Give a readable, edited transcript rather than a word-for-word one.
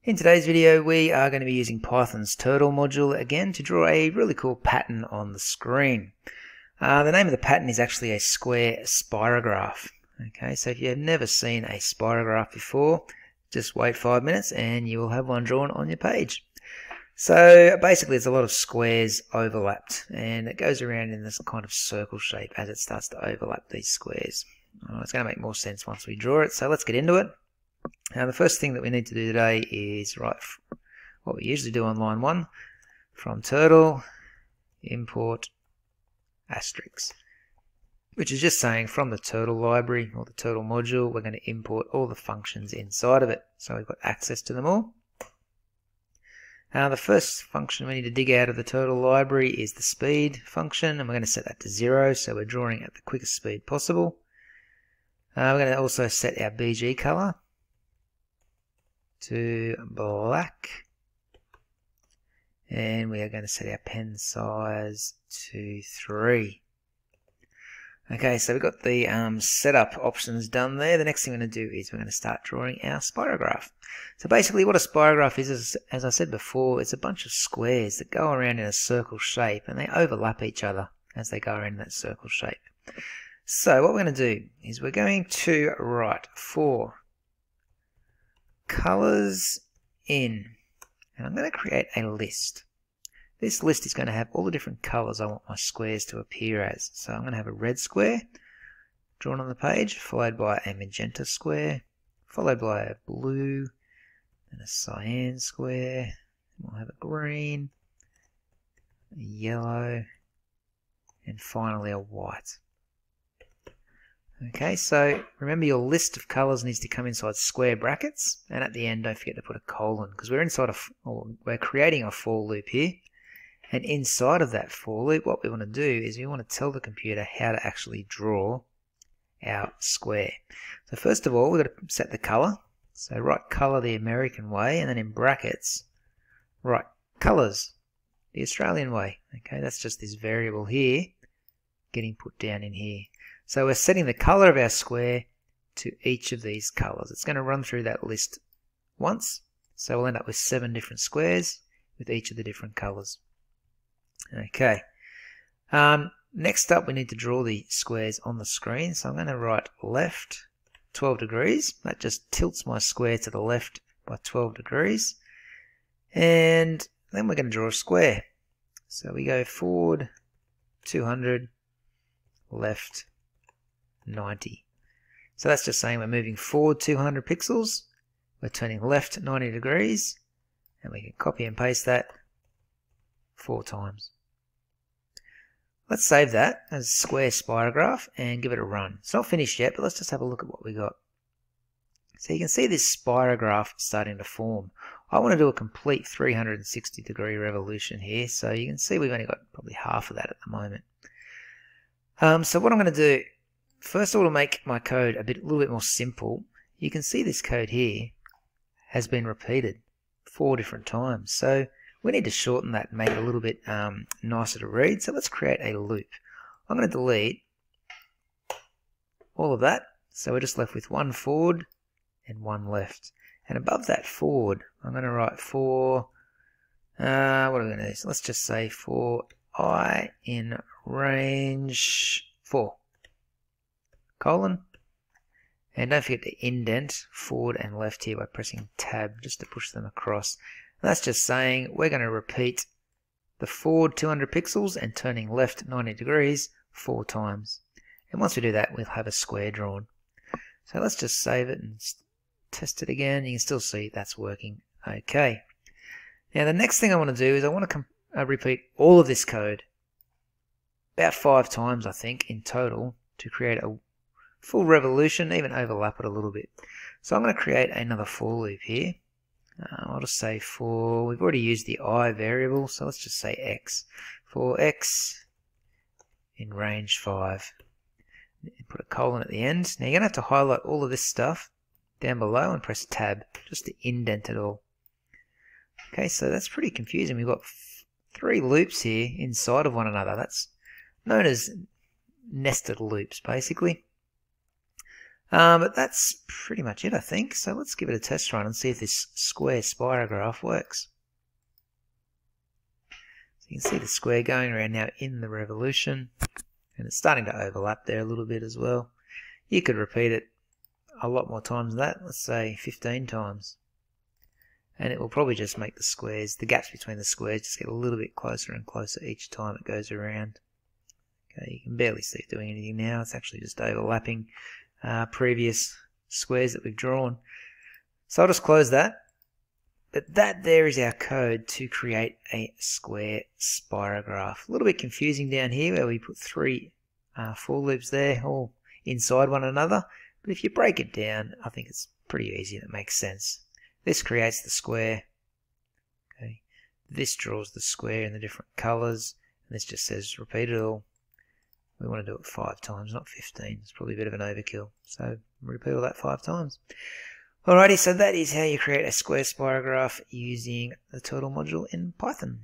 In today's video we are going to be using Python's turtle module again to draw a really cool pattern on the screen. The name of the pattern is actually a square spirograph. Okay, so if you have never seen a spirograph before, just wait 5 minutes and you will have one drawn on your page. So basically it's a lot of squares overlapped and it goes around in this kind of circle shape as it starts to overlap these squares. It's going to make more sense once we draw it, so let's get into it. Now the first thing that we need to do today is write what we usually do on line 1, from turtle import asterisk, which is just saying from the turtle library or the turtle module we're going to import all the functions inside of it, so we've got access to them all. Now the first function we need to dig out of the turtle library is the speed function, and we're going to set that to 0, so we're drawing at the quickest speed possible. We're going to also set our bgcolor to black, and we are going to set our pen size to 3. Okay, so we've got the setup options done there. The next thing we're going to do is we're going to start drawing our spirograph. So basically what a spirograph is, as I said before, it's a bunch of squares that go around in a circle shape and they overlap each other as they go around in that circle shape. So what we're going to do is we're going to write for colors in, and I'm going to create a list. This list is going to have all the different colors I want my squares to appear as. So I'm going to have a red square drawn on the page, followed by a magenta square, followed by a blue, and a cyan square. We'll have a green, a yellow, and finally a white. Okay, so remember your list of colors needs to come inside square brackets, and at the end don't forget to put a colon, because we're creating a for loop here, and inside of that for loop what we want to do is we want to tell the computer how to actually draw our square. So first of all we've got to set the color, so write color the American way, and then in brackets write colors the Australian way. Okay, that's just this variable here getting put down in here. So we're setting the color of our square to each of these colors. It's going to run through that list once, so we'll end up with 7 different squares with each of the different colors. Okay. Next up we need to draw the squares on the screen, so I'm going to write left 12 degrees. That just tilts my square to the left by 12 degrees. And then we're going to draw a square. So we go forward 200, left 90. So that's just saying we're moving forward 200 pixels, we're turning left 90 degrees, and we can copy and paste that 4 times. Let's save that as a square spirograph and give it a run. It's not finished yet, but let's just have a look at what we got. So you can see this spirograph starting to form. I want to do a complete 360 degree revolution here, so you can see we've only got probably half of that at the moment. So what I'm going to do, first of all, to make my code a little bit more simple, you can see this code here has been repeated 4 different times. So we need to shorten that and make it a little bit nicer to read. So let's create a loop. I'm going to delete all of that. So we're just left with 1 forward and 1 left. And above that forward, I'm going to write for, what are we going to do? So let's just say for I in range 4, colon, and don't forget to indent forward and left here by pressing tab just to push them across. And that's just saying we're going to repeat the forward 200 pixels and turning left 90 degrees 4 times. And once we do that, we'll have a square drawn. So let's just save it and test it again. You can still see that's working okay. Now the next thing I want to do is I want to repeat all of this code about 5 times, I think, in total to create a full revolution, even overlap it a little bit. So I'm going to create another for loop here. I'll just say for, we've already used the I variable, so let's just say x. For x in range 5. Put a colon at the end. Now you're going to have to highlight all of this stuff down below and press tab just to indent it all. Okay, so that's pretty confusing. We've got 3 loops here inside of one another. That's known as nested loops, basically. But that's pretty much it, I think. So let's give it a test run and see if this square spirograph works. So you can see the square going around now in the revolution, and it's starting to overlap there a little bit as well. You could repeat it a lot more times than that, let's say 15 times. And it will probably just make the squares, the gaps between the squares, just get a little bit closer and closer each time it goes around. Okay, you can barely see it doing anything now. It's actually just overlapping previous squares that we've drawn. So I'll just close that. But that there is our code to create a square spirograph. A little bit confusing down here where we put 3 for loops there, all inside one another. But if you break it down, I think it's pretty easy and it makes sense. This creates the square. Okay. This draws the square in the different colors. And this just says repeat it all. We want to do it 5 times, not 15. It's probably a bit of an overkill. So repeat all that 5 times. Alrighty, so that is how you create a square spirograph using the turtle module in Python.